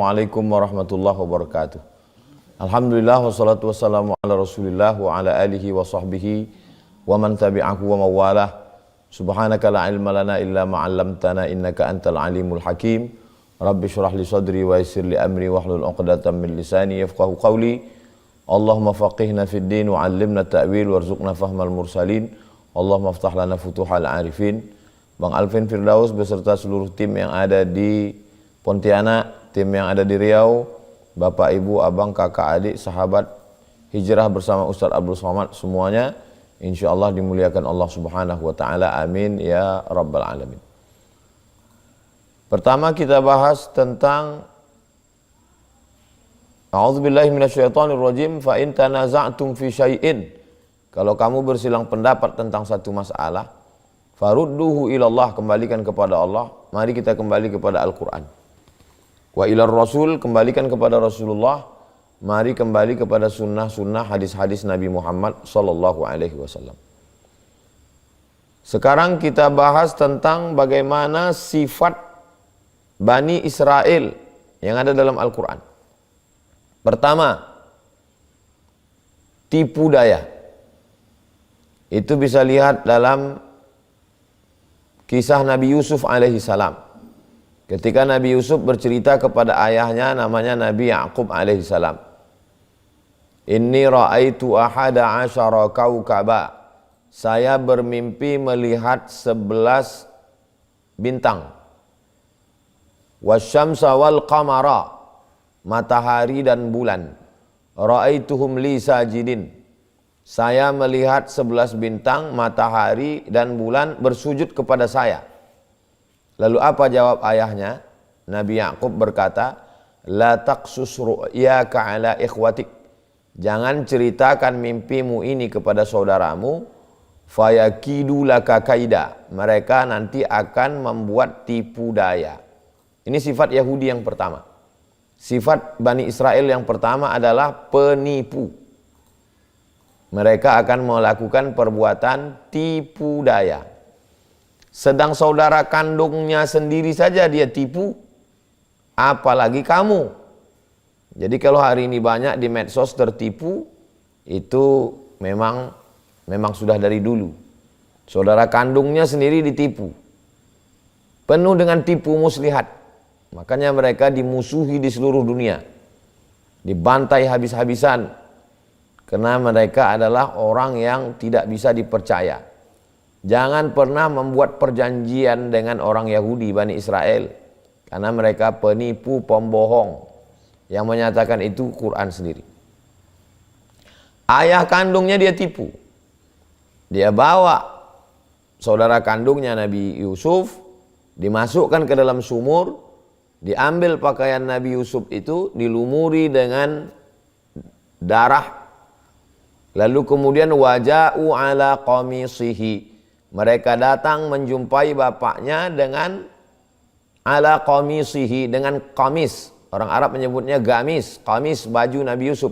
Assalamualaikum warahmatullahi wabarakatuh. Alhamdulillah wassalatu wassalamu ala rasulillah wa ala alihi wa sahbihi wa man tabi'ahu wa mawalah. Subhanaka la ilma lana illa ma'allamtana innaka antal alimul hakim. Rabbi syrah li sadri wa yassir li amri wahlul 'uqdatam min lisani yafqahu qawli. Allahumma faqihna fid din wa 'allimna ta'wil warzuqna fahmal mursalin. Allahumma aftah lana futuhal arifin. Bang Alvin Firdaus beserta seluruh tim yang ada di Pontianak, tim yang ada di Riau, Bapak, Ibu, Abang, Kakak, Adik, sahabat hijrah bersama Ustaz Abdul Somad, semuanya insya Allah dimuliakan Allah Subhanahu wa Ta'ala. Amin ya Rabbal Alamin. Pertama kita bahas tentang A'udzubillahi minasyaitonirrajim, fa in tanaza'tum fi syai'in. Kalau kamu bersilang pendapat tentang satu masalah, farudduhu ilallah, kembalikan kepada Allah. Mari kita kembali kepada Al-Quran. Wa ilar rasul, kembalikan kepada Rasulullah. Mari kembali kepada sunnah-sunnah hadis-hadis Nabi Muhammad sallallahu alaihi wasallam. Sekarang kita bahas tentang bagaimana sifat Bani Israel yang ada dalam Al-Quran. Pertama, tipu daya. Itu bisa lihat dalam kisah Nabi Yusuf alaihi salam. Ketika Nabi Yusuf bercerita kepada ayahnya namanya Nabi Ya'qub alaihi salam. Inni ra'aitu ahada asyara kaukaba. Saya bermimpi melihat 11 bintang. Wasyamsa wal qamara. Matahari dan bulan. Ra'aituhum li sajidin. Saya melihat 11 bintang, matahari dan bulan bersujud kepada saya. Lalu apa jawab ayahnya? Nabi Ya'qub berkata, la taqsus ru'yaka ala ikhwatik. Jangan ceritakan mimpimu ini kepada saudaramu, fayakidu laka kaida. Mereka nanti akan membuat tipu daya. Ini sifat Yahudi yang pertama. Sifat Bani Israel yang pertama adalah penipu. Mereka akan melakukan perbuatan tipu daya. Sedang saudara kandungnya sendiri saja dia tipu, apalagi kamu. Jadi kalau hari ini banyak di medsos tertipu, itu memang sudah dari dulu. Saudara kandungnya sendiri ditipu. Penuh dengan tipu muslihat. Makanya mereka dimusuhi di seluruh dunia. Dibantai habis-habisan. Karena mereka adalah orang yang tidak bisa dipercaya. Jangan pernah membuat perjanjian dengan orang Yahudi, Bani Israel. Karena mereka penipu, pembohong. Yang menyatakan itu Quran sendiri. Ayah kandungnya dia tipu. Dia bawa saudara kandungnya Nabi Yusuf, dimasukkan ke dalam sumur, diambil pakaian Nabi Yusuf itu, dilumuri dengan darah. Lalu kemudian waja'u ala qamisihi. Mereka datang menjumpai bapaknya dengan ala qamisihi, dengan qamis. Orang Arab menyebutnya gamis, qamis baju Nabi Yusuf.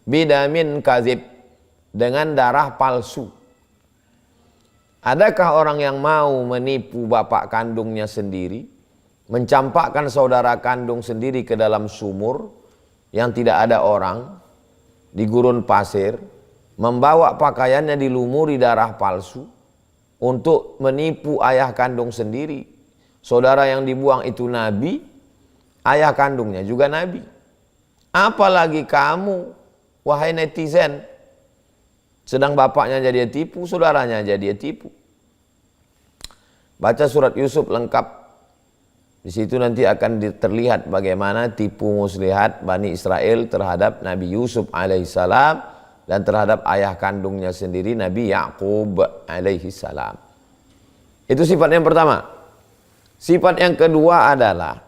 Bidamin kazib, dengan darah palsu. Adakah orang yang mau menipu bapak kandungnya sendiri, mencampakkan saudara kandung sendiri ke dalam sumur yang tidak ada orang, di gurun pasir, membawa pakaiannya dilumuri darah palsu, untuk menipu ayah kandung sendiri? Saudara yang dibuang itu nabi, ayah kandungnya juga nabi. Apalagi kamu, wahai netizen, sedang bapaknya jadi tipu, saudaranya jadi tipu. Baca surat Yusuf lengkap. Di situ nanti akan terlihat bagaimana tipu muslihat Bani Israel terhadap Nabi Yusuf alaihissalam dan terhadap ayah kandungnya sendiri Nabi Ya'qub alaihi salam. Itu sifat yang pertama. Sifat yang kedua adalah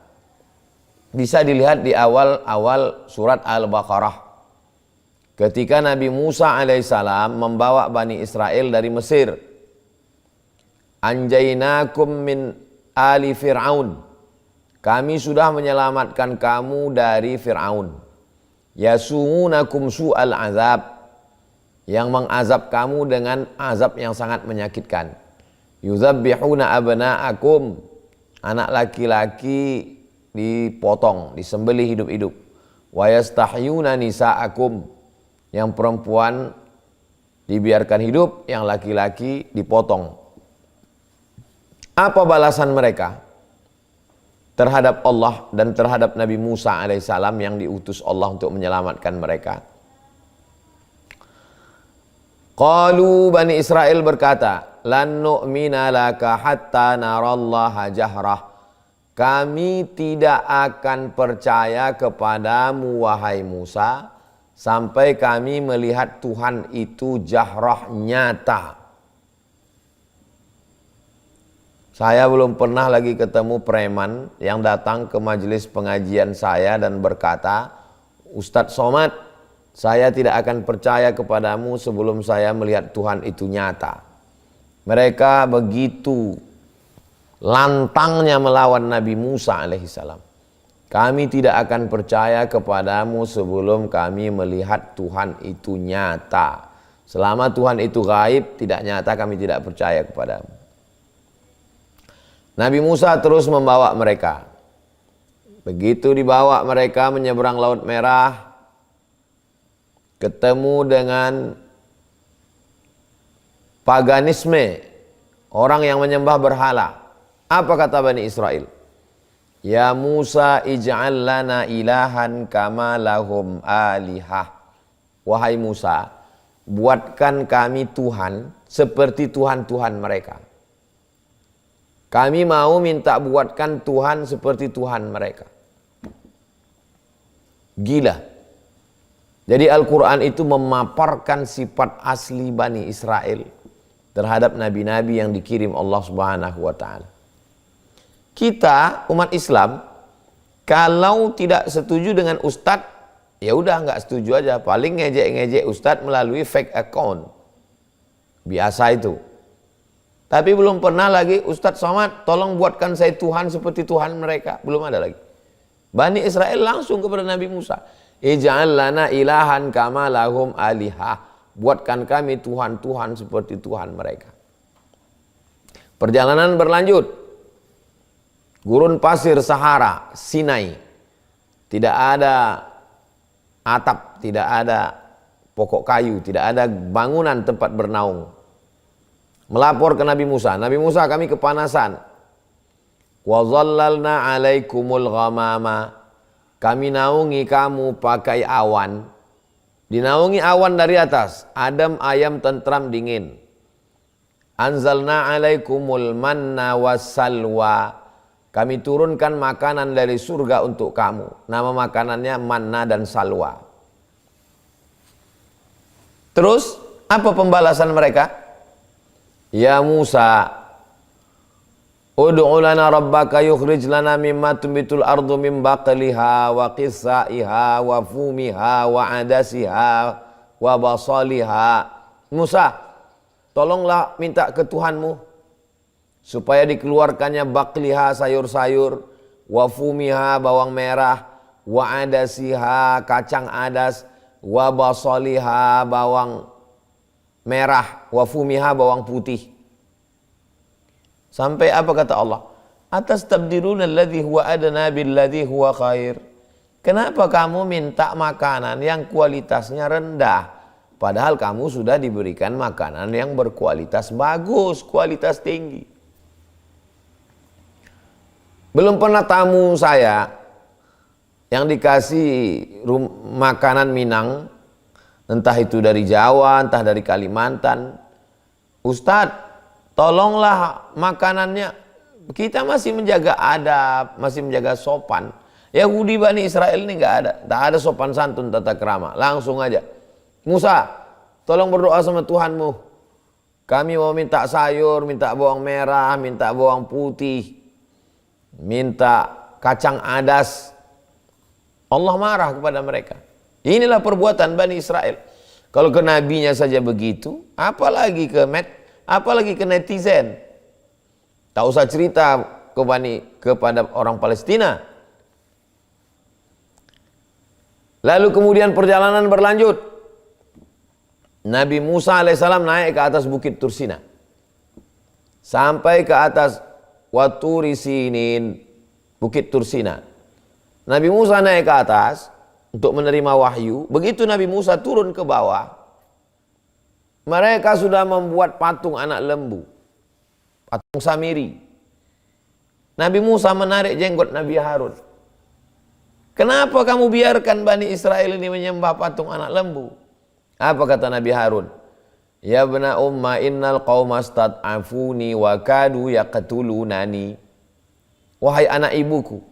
bisa dilihat di awal-awal surat Al-Baqarah. Ketika Nabi Musa alaihi salam membawa Bani Israel dari Mesir. Anjainakum min ali Fir'aun. Kami sudah menyelamatkan kamu dari Fir'aun. Yasumunakum su'al azab. Yang mengazab kamu dengan azab yang sangat menyakitkan. Yuzabbihuna abna'akum. Anak laki-laki dipotong, disembelih hidup-hidup. Wa yastahyuna nisa'akum, yang perempuan dibiarkan hidup, yang laki-laki dipotong. Apa balasan mereka terhadap Allah dan terhadap Nabi Musa alaihissalam yang diutus Allah untuk menyelamatkan mereka? Qalu, Bani Israel berkata, lan nu'mina laka hatta narallaha jahrah. Kami tidak akan percaya kepadamu wahai Musa sampai kami melihat Tuhan itu jahrah, nyata. Saya belum pernah lagi ketemu preman yang datang ke majelis pengajian saya dan berkata, Ustadz Somad, saya tidak akan percaya kepadamu sebelum saya melihat Tuhan itu nyata. Mereka begitu lantangnya melawan Nabi Musa alaihissalam. Kami tidak akan percaya kepadamu sebelum kami melihat Tuhan itu nyata. Selama Tuhan itu gaib, tidak nyata, kami tidak percaya kepadamu. Nabi Musa terus membawa mereka. Begitu dibawa mereka menyeberang Laut Merah, ketemu dengan paganisme, orang yang menyembah berhala. Apa kata Bani Israel? Ya Musa ij'al lana ilahan kama lahum alihah. Wahai Musa, buatkan kami Tuhan seperti Tuhan-Tuhan mereka. Kami mau minta buatkan Tuhan seperti Tuhan mereka. Gila. Jadi Al-Quran itu memaparkan sifat asli Bani Israel terhadap nabi-nabi yang dikirim Allah Subhanahu wa ta'ala. Kita umat Islam kalau tidak setuju dengan ustadz, ya udah nggak setuju aja, paling ngejek-ngejek ustadz melalui fake account, biasa itu. Tapi belum pernah lagi, Ustadz Somad tolong buatkan saya Tuhan seperti Tuhan mereka, belum ada lagi. Bani Israel langsung kepada Nabi Musa, ij'al lana ilahan kama lahum alihah, buatkan kami Tuhan-Tuhan seperti Tuhan mereka. Perjalanan berlanjut. Gurun pasir Sahara, Sinai. Tidak ada atap, tidak ada pokok kayu, tidak ada bangunan tempat bernaung. Melapor ke Nabi Musa, Nabi Musa kami kepanasan. Wa dhallalna alaikumul ghamama. Kami naungi kamu pakai awan. Dinaungi awan dari atas, adem ayam tentram dingin. Anzalna alaikumul manna wassalwa. Kami turunkan makanan dari surga untuk kamu. Nama makanannya manna dan salwa. Terus apa pembalasan mereka? Ya Musa, ud'u lana rabbaka yukhrij lana mimma tumbitul ardu min baqliha wa qithaiha wa fumiha wa adasiha wa basaliha. Musa, tolonglah minta ke Tuhanmu supaya dikeluarkannya bakliha, sayur-sayur, wa fumiha, bawang merah, wa adasiha, kacang adas, wa basaliha, bawang merah, wa fumiha, bawang putih. Sampai apa kata Allah? Atastabdiluna alladhi huwa adna billadhi huwa khair. Kenapa kamu minta makanan yang kualitasnya rendah, padahal kamu sudah diberikan makanan yang berkualitas bagus, kualitas tinggi? Belum pernah tamu saya yang dikasih makanan Minang, entah itu dari Jawa, entah dari Kalimantan. Ustadz, tolonglah makanannya. Kita masih menjaga adab, masih menjaga sopan. Yahudi Bani Israel ini tak ada sopan santun tata krama. Langsung aja, Musa, tolong berdoa sama Tuhanmu. Kami mau minta sayur, minta bawang merah, minta bawang putih, minta kacang adas. Allah marah kepada mereka. Inilah perbuatan Bani Israel. Kalau ke nabinya saja begitu, apalagi ke netizen. Tak usah cerita kepada orang Palestina. Lalu kemudian perjalanan berlanjut. Nabi Musa alaihissalam naik ke atas bukit Tursina. Sampai ke atas Waturi Sinin, bukit Tursina. Nabi Musa naik ke atas untuk menerima wahyu. Begitu Nabi Musa turun ke bawah, mereka sudah membuat patung anak lembu, patung Samiri. Nabi Musa menarik jenggot Nabi Harun. Kenapa kamu biarkan Bani Israel ini menyembah patung anak lembu? Apa kata Nabi Harun? Ya bna umma innal qauma stad'afuni wa kadu yaqtulunani. Wahai anak ibuku.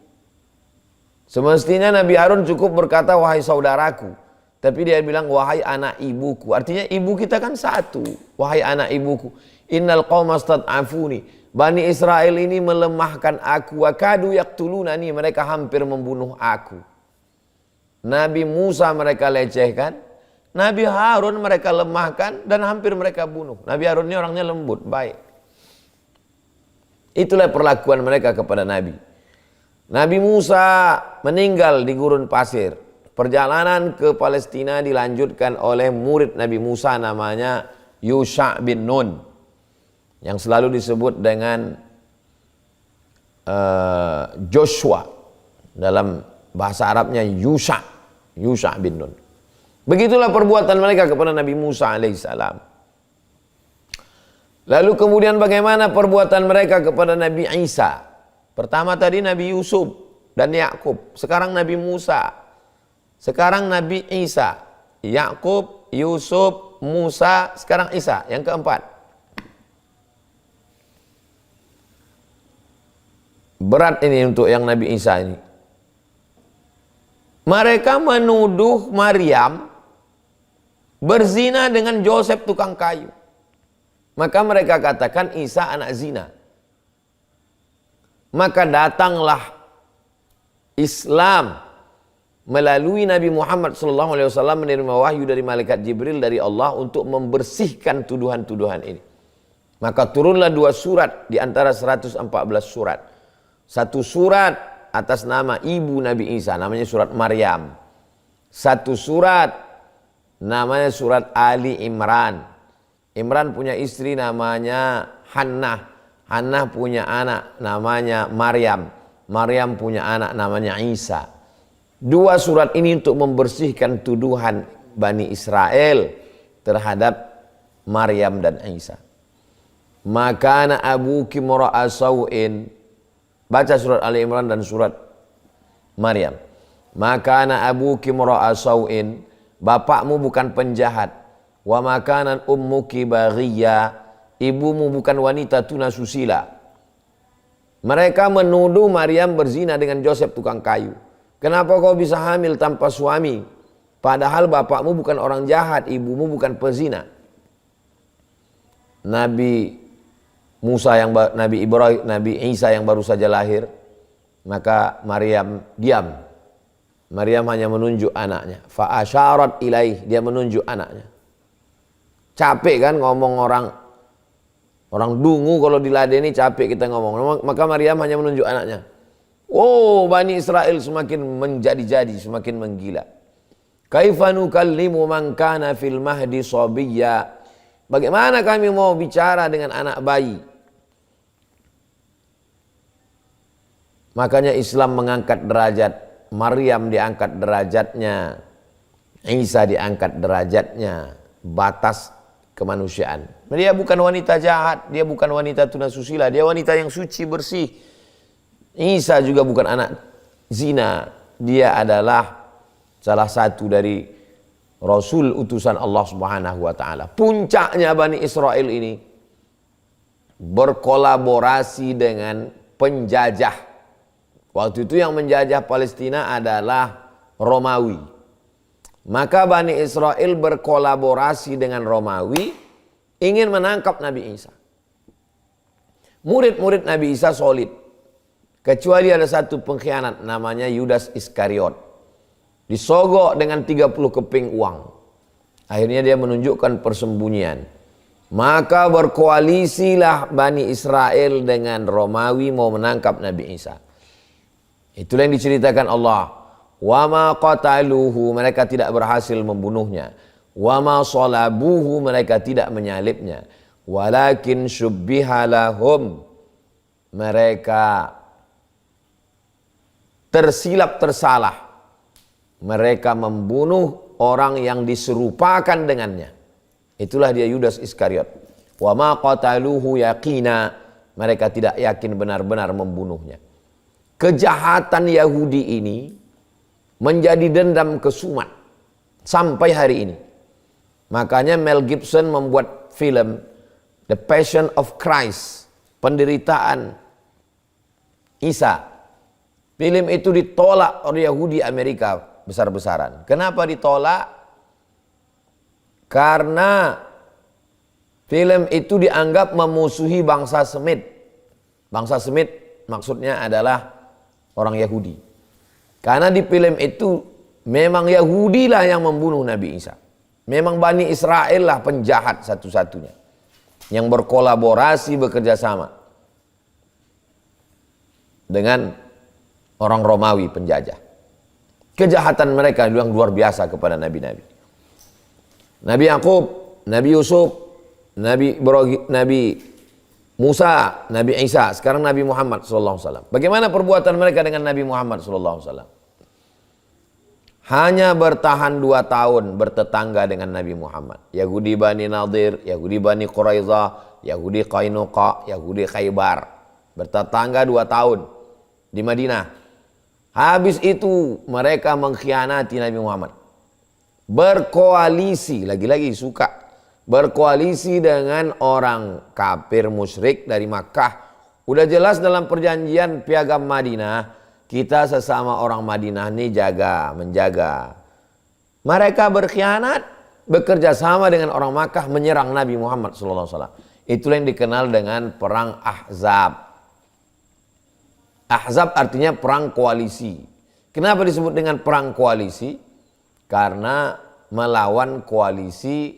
Semestinya Nabi Harun cukup berkata wahai saudaraku. Tapi dia bilang wahai anak ibuku. Artinya ibu kita kan satu. Wahai anak ibuku. Innal qauma stad'afuni. Bani Israel ini melemahkan aku. Wa kadu yaqtulunani. Mereka hampir membunuh aku. Nabi Musa mereka lecehkan. Nabi Harun mereka lemahkan dan hampir mereka bunuh. Nabi Harun ini orangnya lembut, baik. Itulah perlakuan mereka kepada Nabi. Nabi Musa meninggal di gurun pasir. Perjalanan ke Palestina dilanjutkan oleh murid Nabi Musa namanya Yusha bin Nun. Yang selalu disebut dengan Joshua. Dalam bahasa Arabnya Yusha bin Nun. Begitulah perbuatan mereka kepada Nabi Musa alaihissalam. Lalu kemudian bagaimana perbuatan mereka kepada Nabi Isa? Pertama tadi Nabi Yusuf dan Yakub. Sekarang Nabi Musa. Sekarang Nabi Isa. Yakub, Yusuf, Musa, sekarang Isa. Yang keempat. Berat ini untuk yang Nabi Isa ini. Mereka menuduh Maryam berzina dengan Joseph tukang kayu. Maka mereka katakan Isa anak zina. Maka datanglah Islam melalui Nabi Muhammad SAW menerima wahyu dari malaikat Jibril dari Allah untuk membersihkan tuduhan-tuduhan ini. Maka turunlah 2 surat di antara 114 surat. 1 surat atas nama ibu Nabi Isa, namanya surat Maryam. 1 surat namanya surat Ali Imran. Imran punya istri namanya Hannah. Hannah punya anak namanya Maryam. Maryam punya anak namanya Isa. 2 surat ini untuk membersihkan tuduhan Bani Israel terhadap Maryam dan Isa. Makana abuki mura'a sawin. Baca surat Ali Imran dan surat Maryam. Makana abuki mura'a sawin. Bapakmu bukan penjahat. Wa makanan ummuki baghiya. Ibumu bukan wanita tuna susila. Mereka menuduh Maryam berzina dengan Joseph tukang kayu. Kenapa kau bisa hamil tanpa suami? Padahal bapakmu bukan orang jahat, ibumu bukan pezina. Nabi Isa yang baru saja lahir, maka Maryam diam. Maryam hanya menunjuk anaknya. Fa asyarat ilaih, dia menunjuk anaknya. Capek kan ngomong orang dungu kalau diladeni, capek kita ngomong. Maka Maryam hanya menunjuk anaknya. Oh, Bani Israel semakin menjadi-jadi, semakin menggila. Kaifa nukallimu man kana fil mahdi sabiyya. Bagaimana kami mau bicara dengan anak bayi? Makanya Islam mengangkat derajat. Maryam diangkat derajatnya. Isa diangkat derajatnya. Batas kemanusiaan. Dia bukan wanita jahat. Dia bukan wanita tunasusila. Dia wanita yang suci, bersih. Isa juga bukan anak zina. Dia adalah salah satu dari Rasul utusan Allah Subhanahu wa taala. Puncaknya Bani Israel ini berkolaborasi dengan penjajah. Waktu itu yang menjajah Palestina adalah Romawi. Maka Bani Israel berkolaborasi dengan Romawi ingin menangkap Nabi Isa. Murid-murid Nabi Isa solid. Kecuali ada satu pengkhianat namanya Yudas Iskariot. Disogok dengan 30 keping uang. Akhirnya dia menunjukkan persembunyian. Maka berkoalisilah Bani Israel dengan Romawi mau menangkap Nabi Isa. Itulah yang diceritakan Allah. Wa ma qataluhu, mereka tidak berhasil membunuhnya. Wa ma salabuhu, mereka tidak menyalibnya. Walakin syubbiha lahum, mereka tersilap tersalah. Mereka membunuh orang yang diserupakan dengannya. Itulah dia Yudas Iskariot. Wa ma qataluhu yaqina. Mereka tidak yakin benar-benar membunuhnya. Kejahatan Yahudi ini menjadi dendam kesumat sampai hari ini. Makanya Mel Gibson membuat film The Passion of Christ, penderitaan Isa. Film itu ditolak oleh Yahudi Amerika besar-besaran. Kenapa ditolak? Karena film itu dianggap memusuhi bangsa Semit. Bangsa Semit maksudnya adalah orang Yahudi. Karena di film itu memang Yahudi lah yang membunuh Nabi Isa. Memang Bani Israel lah penjahat satu-satunya yang berkolaborasi, bekerja sama dengan orang Romawi penjajah. Kejahatan mereka yang luar biasa kepada nabi-nabi. Nabi Yakub, Nabi Yusuf, Nabi Ibrahim, Nabi Musa, Nabi Isa, sekarang Nabi Muhammad SAW. Bagaimana perbuatan mereka dengan Nabi Muhammad SAW? Hanya bertahan 2 tahun bertetangga dengan Nabi Muhammad. Yahudi Bani Nadir, Yahudi Bani Quraizah, Yahudi Qainuqa, Yahudi Khaybar. Bertetangga 2 tahun di Madinah. Habis itu mereka mengkhianati Nabi Muhammad. Berkoalisi, lagi-lagi suka. Berkoalisi dengan orang kafir musyrik dari Makkah. Udah jelas dalam perjanjian Piagam Madinah, kita sesama orang Madinah ini menjaga. Mereka berkhianat, bekerja sama dengan orang Makkah menyerang Nabi Muhammad SAW. Itulah yang dikenal dengan perang Ahzab. Ahzab artinya perang koalisi. Kenapa disebut dengan perang koalisi? Karena melawan koalisi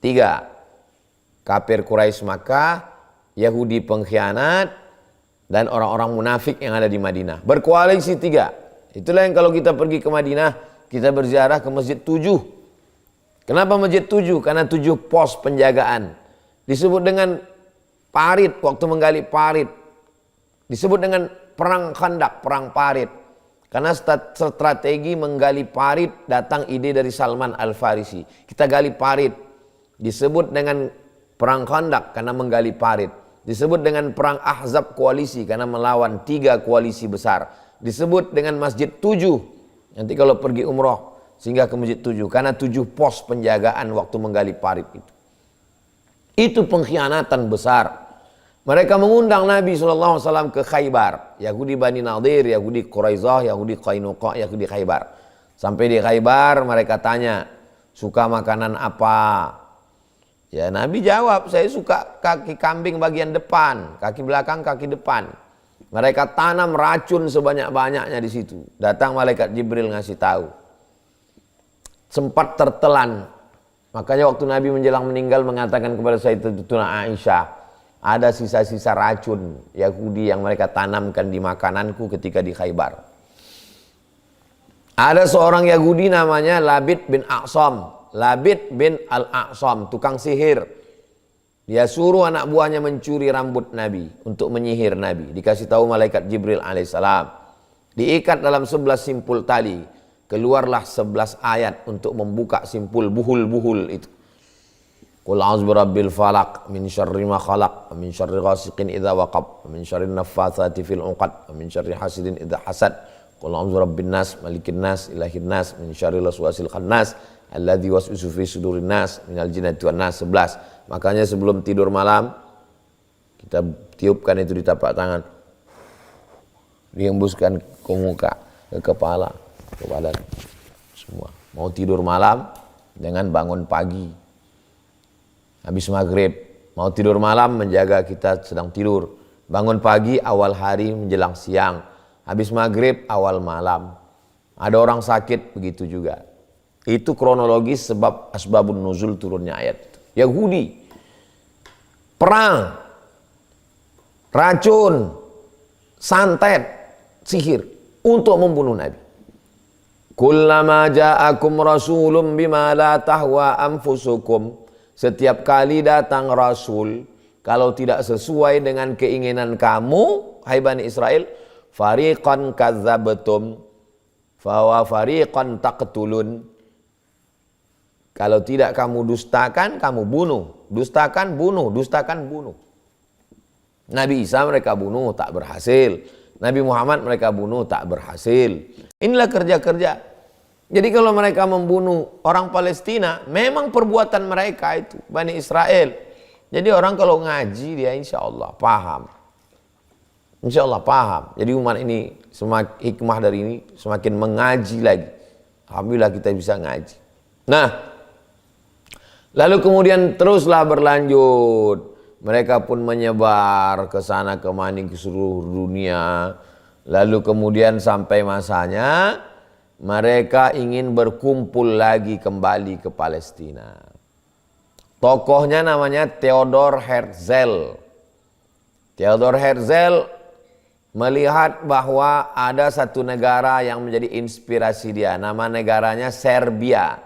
3. Kafir Quraisy Makkah, Yahudi pengkhianat, dan orang-orang munafik yang ada di Madinah. Berkoalisi 3. Itulah yang kalau kita pergi ke Madinah, kita berziarah ke Masjid 7. Kenapa Masjid 7? Karena 7 pos penjagaan. Disebut dengan parit, waktu menggali parit. Disebut dengan perang Khandaq, perang parit. Karena strategi menggali parit datang ide dari Salman Al-Farisi. Kita gali parit. Disebut dengan perang Khandaq karena menggali parit. Disebut dengan perang Ahzab koalisi karena melawan 3 koalisi besar. Disebut dengan Masjid 7. Nanti kalau pergi umroh sehingga ke Masjid 7 karena 7 pos penjagaan waktu menggali parit itu. Itu pengkhianatan besar. Mereka mengundang Nabi SAW ke Khaybar. Yahudi Bani Nadir, Yahudi Quraizah, Yahudi Qainuqa, Yahudi Khaybar. Sampai di Khaybar mereka tanya, suka makanan apa? Ya Nabi jawab, saya suka kaki kambing bagian depan, kaki belakang, kaki depan. Mereka tanam racun sebanyak-banyaknya di situ. Datang malaikat Jibril ngasih tahu. Sempat tertelan. Makanya waktu Nabi menjelang meninggal mengatakan kepada Sayyidatuna Aisyah, ada sisa-sisa racun Yahudi yang mereka tanamkan di makananku ketika di Khaybar. Ada seorang Yahudi namanya Labid bin A'sam. Labid bin Al-A'sam, tukang sihir. Dia suruh anak buahnya mencuri rambut Nabi untuk menyihir Nabi. Dikasih tahu malaikat Jibril alaihissalam. Diikat dalam 11 simpul tali. Keluarlah 11 ayat untuk membuka simpul buhul-buhul itu. Qul a'udzu birabbil falaq min syarri ma khalaq min syarri ghasiqin idza waqab min syarri naffatsati fil 'uqad min syarri hasidin idza hasad. Qul a'udzu birabbin nas malikin nas ilahin nas min syarri waswasil khannas alladzi waswisu fi sudurin nas minal jinnati wan nas. 11. Makanya sebelum tidur malam kita tiupkan itu di tapak tangan. Dihembuskan ke muka, ke kepala, ke badan semua. Mau tidur malam dengan bangun pagi. Habis maghrib, mau tidur malam menjaga kita sedang tidur. Bangun pagi awal hari menjelang siang. Habis maghrib awal malam. Ada orang sakit begitu juga. Itu kronologis sebab asbabun nuzul turunnya ayat itu. Yahudi, perang, racun, santet, sihir untuk membunuh Nabi. Kullama ja'akum rasulun bima la tahwa anfusukum. Setiap kali datang Rasul, kalau tidak sesuai dengan keinginan kamu, hai Bani Israel, fariqan kadzabtum fa fariqan taqtulun. Kalau tidak kamu dustakan, kamu bunuh. Dustakan, bunuh. Dustakan, bunuh. Nabi Isa mereka bunuh, tak berhasil. Nabi Muhammad mereka bunuh, tak berhasil. Inilah kerja-kerja. Jadi kalau mereka membunuh orang Palestina, memang perbuatan mereka itu, Bani Israel. Jadi orang kalau ngaji dia insya Allah paham. Insya Allah paham. Jadi umat ini, semakin hikmah dari ini semakin mengaji lagi. Alhamdulillah kita bisa ngaji. Nah, lalu kemudian teruslah berlanjut. Mereka pun menyebar ke sana kemari ke seluruh dunia. Lalu kemudian sampai masanya mereka ingin berkumpul lagi kembali ke Palestina. Tokohnya namanya Theodor Herzl. Theodor Herzl melihat bahwa ada satu negara yang menjadi inspirasi dia. Nama negaranya Serbia.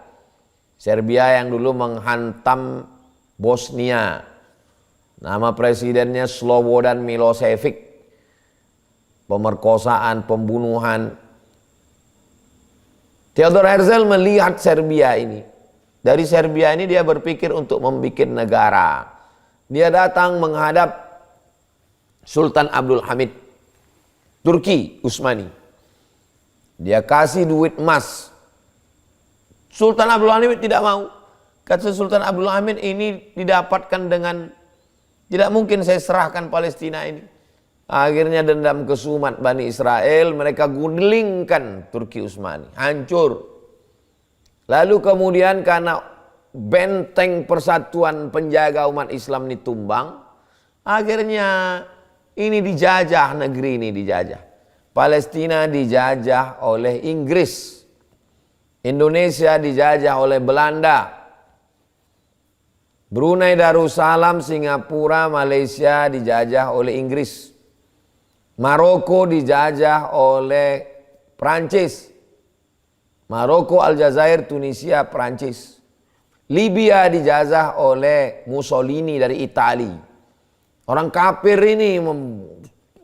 Serbia yang dulu menghantam Bosnia. Nama presidennya Slobodan Milosevic. Pemerkosaan, pembunuhan. Theodor Herzl melihat Serbia ini. Dari Serbia ini dia berpikir untuk membuat negara. Dia datang menghadap Sultan Abdul Hamid, Turki Utsmani. Dia kasih duit emas. Sultan Abdul Hamid tidak mau. Kata Sultan Abdul Hamid, ini didapatkan dengan, tidak mungkin saya serahkan Palestina ini. Akhirnya dendam kesumat Bani Israel, mereka gulingkan Turki Utsmani, hancur. Lalu kemudian karena benteng persatuan penjaga umat Islam ini tumbang, akhirnya ini dijajah, negeri ini dijajah. Palestina dijajah oleh Inggris. Indonesia dijajah oleh Belanda. Brunei Darussalam, Singapura, Malaysia dijajah oleh Inggris. Maroko dijajah oleh Prancis. Maroko, Aljazair, Tunisia, Prancis. Libya dijajah oleh Mussolini dari Italia. Orang kafir ini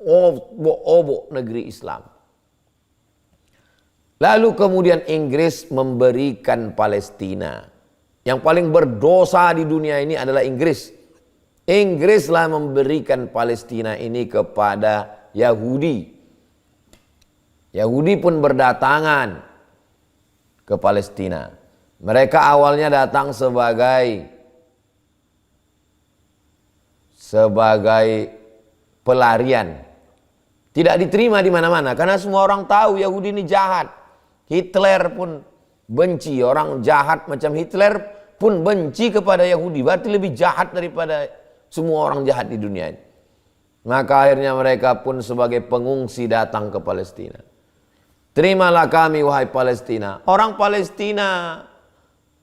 obok-obok negeri Islam. Lalu kemudian Inggris memberikan Palestina. Yang paling berdosa di dunia ini adalah Inggris. Inggrislah memberikan Palestina ini kepada Yahudi. Yahudi pun berdatangan ke Palestina. Mereka awalnya datang sebagai pelarian. Tidak diterima di mana-mana karena semua orang tahu Yahudi ini jahat. Hitler pun benci, orang jahat macam Hitler pun benci kepada Yahudi. Berarti lebih jahat daripada semua orang jahat di dunia ini. Maka akhirnya mereka pun sebagai pengungsi datang ke Palestina. Terimalah kami wahai Palestina. Orang Palestina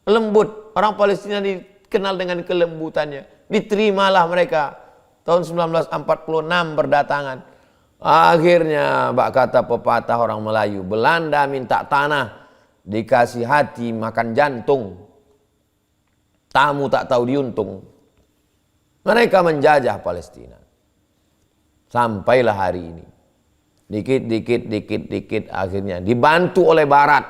lembut. Orang Palestina dikenal dengan kelembutannya. Diterimalah mereka. Tahun 1946 berdatangan. Akhirnya kata pepatah orang Melayu, Belanda minta tanah, dikasih hati makan jantung. Tamu tak tahu diuntung. Mereka menjajah Palestina. Sampailah hari ini. Dikit akhirnya dibantu oleh Barat.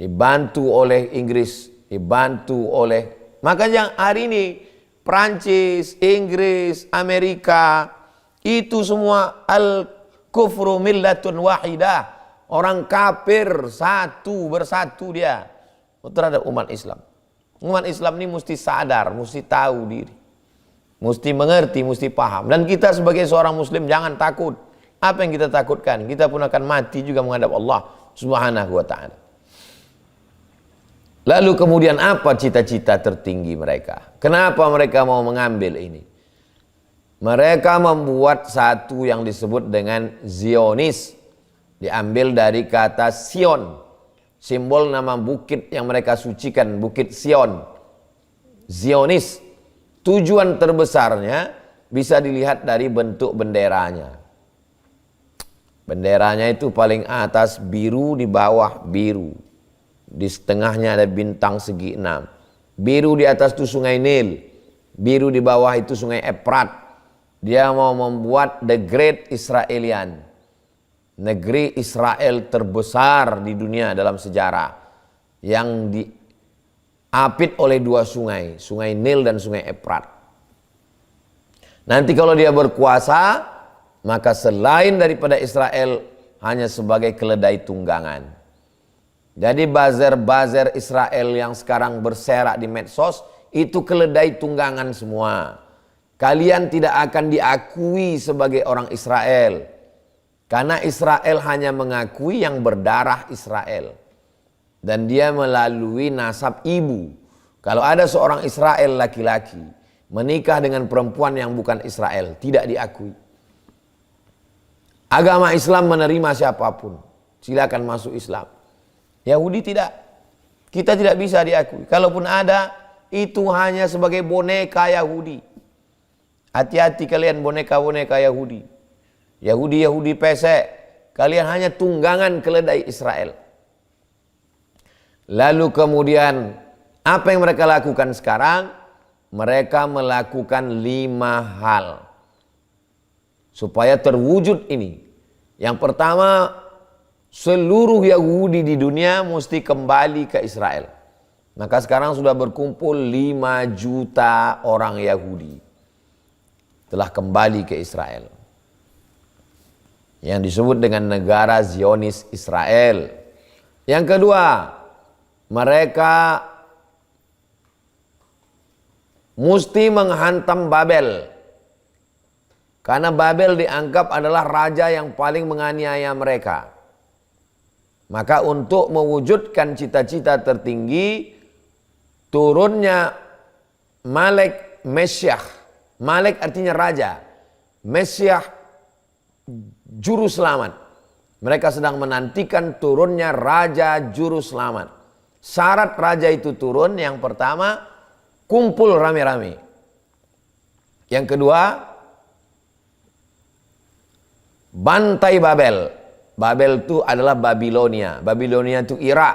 Dibantu oleh Inggris. Dibantu oleh... Makanya hari ini Prancis, Inggris, Amerika, itu semua al-kufru millatun wahidah. Orang kafir bersatu dia terhadap umat Islam. Umat Islam ini mesti sadar, mesti tahu diri. Mesti mengerti, mesti paham. Dan kita sebagai seorang muslim jangan takut. Apa yang kita takutkan? Kita pun akan mati juga menghadap Allah Subhanahu wa ta'ala. Lalu kemudian apa cita-cita tertinggi mereka? Kenapa mereka mau mengambil ini? Mereka membuat satu yang disebut dengan Zionis. Diambil dari kata Sion. Simbol nama bukit yang mereka sucikan, Bukit Sion. Zionis. Tujuan terbesarnya bisa dilihat dari bentuk benderanya. Benderanya itu paling atas biru, di bawah biru. Di setengahnya ada bintang segi 6. Biru di atas itu sungai Nil. Biru di bawah itu sungai Efrat. Dia mau membuat the Great Israelian, negeri Israel terbesar di dunia dalam sejarah, yang diapit oleh dua sungai, sungai Nil dan sungai Efrat. Nanti kalau dia berkuasa, maka selain daripada Israel hanya sebagai keledai tunggangan. Jadi buzzer-buzzer Israel yang sekarang berserak di medsos itu keledai tunggangan semua. Kalian tidak akan diakui sebagai orang Israel. Karena Israel hanya mengakui yang berdarah Israel. Dan dia melalui nasab ibu. Kalau ada seorang Israel laki-laki menikah dengan perempuan yang bukan Israel, tidak diakui. Agama Islam menerima siapapun. Silakan masuk Islam. Yahudi tidak. Kita tidak bisa diakui. Kalaupun ada, itu hanya sebagai boneka Yahudi. Hati-hati kalian boneka-boneka Yahudi. Yahudi pesek. Kalian hanya tunggangan keledai Israel. Lalu kemudian apa yang mereka lakukan sekarang? Mereka melakukan 5 hal supaya terwujud ini. Yang pertama, seluruh Yahudi di dunia mesti kembali ke Israel. Maka sekarang sudah berkumpul 5 juta orang Yahudi telah kembali ke Israel, yang disebut dengan negara Zionis Israel. Yang kedua, mereka mesti menghantam Babel, karena Babel dianggap adalah raja yang paling menganiaya mereka. Maka untuk mewujudkan cita-cita tertinggi, turunnya Malek Mesyah. Malek artinya raja, Mesyah juru selamat. Mereka sedang menantikan turunnya raja juru selamat. Syarat raja itu turun, yang pertama, kumpul rame-rame. Yang kedua, bantai Babel. Babel itu adalah Babilonia. Babilonia itu Irak.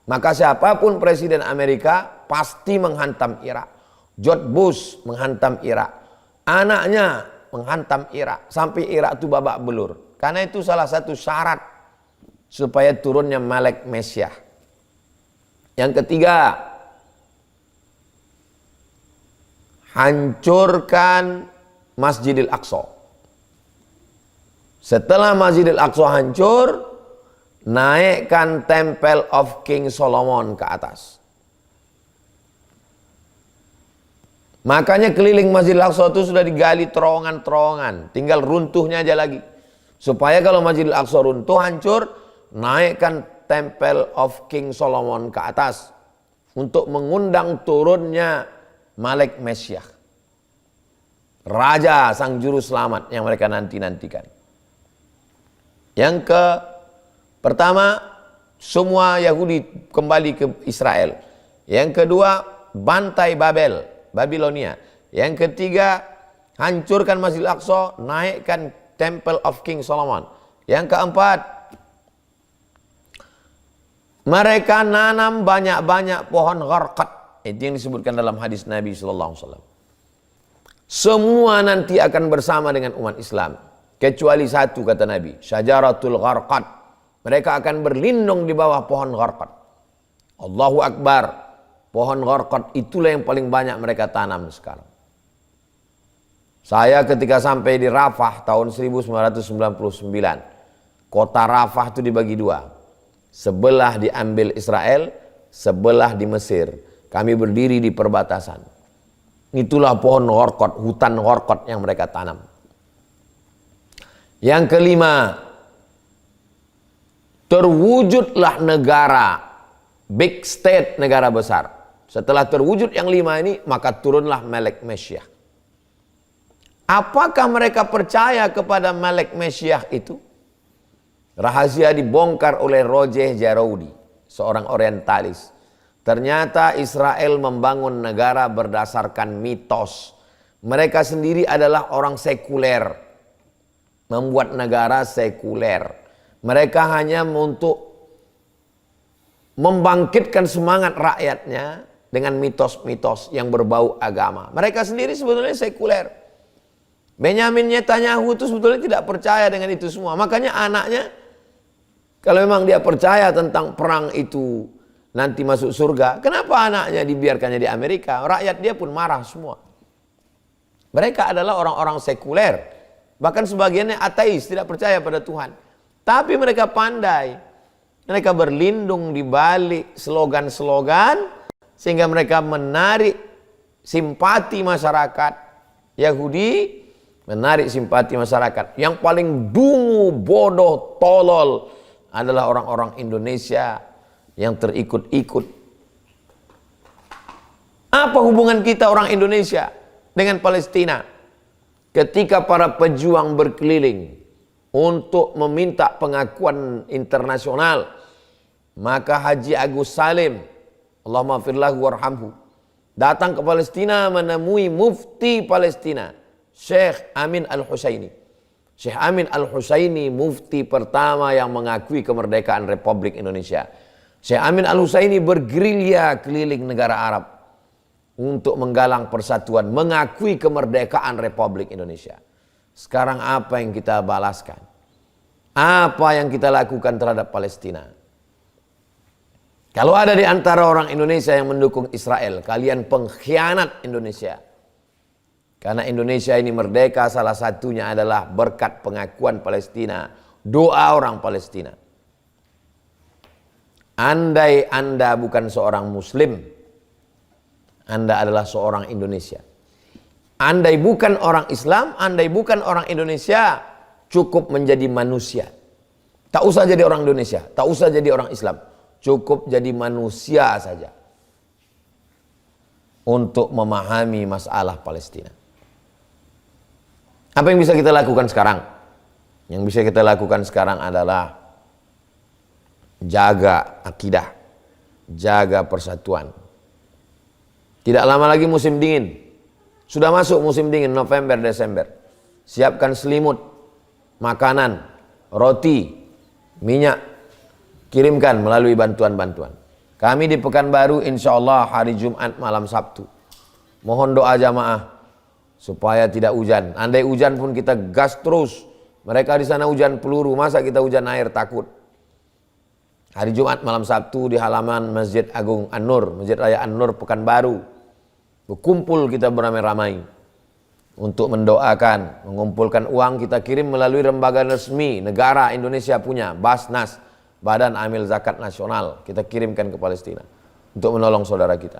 Maka siapapun presiden Amerika pasti menghantam Irak. George Bush menghantam Irak. Anaknya menghantam Irak. Sampai Irak itu babak belur. Karena itu salah satu syarat supaya turunnya Malek Mesyah. Yang ketiga, hancurkan Masjidil Aqsa. Setelah Masjidil Aqsa hancur, naikkan Temple of King Solomon ke atas. Makanya keliling Masjidil Aqsa itu sudah digali terowongan-terowongan, tinggal runtuhnya aja lagi. Supaya kalau Masjidil Aqsa runtuh, hancur, naikkan Temple of King Solomon ke atas untuk mengundang turunnya Malek Mesyah, raja sang juru selamat yang mereka nanti-nantikan. Yang pertama, semua Yahudi kembali ke Israel. Yang kedua, bantai Babel, Babilonia. Yang ketiga, hancurkan Masjidil Aqsa, naikkan Temple of King Solomon. Yang keempat, mereka nanam banyak-banyak pohon gharqad. Itu yang disebutkan dalam hadis Nabi SAW. Semua nanti akan bersama dengan umat Islam. Kecuali satu, kata Nabi, syajaratul gharqad. Mereka akan berlindung di bawah pohon gharqad. Allahu Akbar. Pohon gharqad itulah yang paling banyak mereka tanam sekarang. Saya ketika sampai di Rafah tahun 1999, kota Rafah itu dibagi dua. Sebelah diambil Israel, sebelah di Mesir. Kami berdiri di perbatasan. Itulah pohon gharqad, hutan gharqad yang mereka tanam. Yang kelima, terwujudlah negara, big state, negara besar. Setelah terwujud yang 5 ini, maka turunlah Malek Mesyah. Apakah mereka percaya kepada Malek Mesyah itu? Rahasia dibongkar oleh Roger Jaroudi, seorang orientalis. Ternyata Israel membangun negara berdasarkan mitos. Mereka sendiri adalah orang sekuler. Membuat negara sekuler. Mereka hanya untuk membangkitkan semangat rakyatnya dengan mitos-mitos yang berbau agama. Mereka sendiri sebetulnya sekuler. Benyamin Netanyahu itu sebetulnya tidak percaya dengan itu semua. Makanya anaknya, kalau memang dia percaya tentang perang itu nanti masuk surga, kenapa anaknya dibiarkannya di Amerika? Rakyat dia pun marah semua. Mereka adalah orang-orang sekuler. Bahkan sebagiannya ateis, tidak percaya pada Tuhan. Tapi mereka pandai. Mereka berlindung di balik slogan-slogan sehingga mereka menarik simpati masyarakat Yahudi, menarik simpati masyarakat. Yang paling dungu, bodoh, tolol adalah orang-orang Indonesia yang terikut-ikut. Apa hubungan kita orang Indonesia dengan Palestina? Ketika para pejuang berkeliling untuk meminta pengakuan internasional, maka Haji Agus Salim, Allahumma firlahu warhamhu, datang ke Palestina menemui mufti Palestina, Syekh Amin Al-Husaini. Syekh Amin Al-Husaini mufti pertama yang mengakui kemerdekaan Republik Indonesia. Syekh Amin Al-Husaini bergerilya keliling negara Arab untuk menggalang persatuan, mengakui kemerdekaan Republik Indonesia. Sekarang apa yang kita balaskan? Apa yang kita lakukan terhadap Palestina? Kalau ada di antara orang Indonesia yang mendukung Israel, kalian pengkhianat Indonesia. Karena Indonesia ini merdeka salah satunya adalah berkat pengakuan Palestina, doa orang Palestina. Andai Anda bukan seorang Muslim, Anda adalah seorang Indonesia. Andai bukan orang Islam, andai bukan orang Indonesia, cukup menjadi manusia. Tak usah jadi orang Indonesia, tak usah jadi orang Islam. Cukup jadi manusia saja untuk memahami masalah Palestina. Apa yang bisa kita lakukan sekarang? Yang bisa kita lakukan sekarang adalah jaga akidah, jaga persatuan. Tidak lama lagi musim dingin. Sudah masuk musim dingin November, Desember. Siapkan selimut, makanan, roti, minyak. Kirimkan melalui bantuan-bantuan. Kami di Pekanbaru insya Allah hari Jumat malam Sabtu. Mohon doa jamaah supaya tidak hujan. Andai hujan pun kita gas terus. Mereka di sana hujan peluru, masa kita hujan air takut. Hari Jumat malam Sabtu di halaman Masjid Agung An-Nur, Masjid Raya An-Nur Pekanbaru. Berkumpul kita beramai-ramai untuk mendoakan, mengumpulkan uang kita kirim melalui lembaga resmi negara Indonesia punya, Basnas, Badan Amil Zakat Nasional, kita kirimkan ke Palestina untuk menolong saudara kita.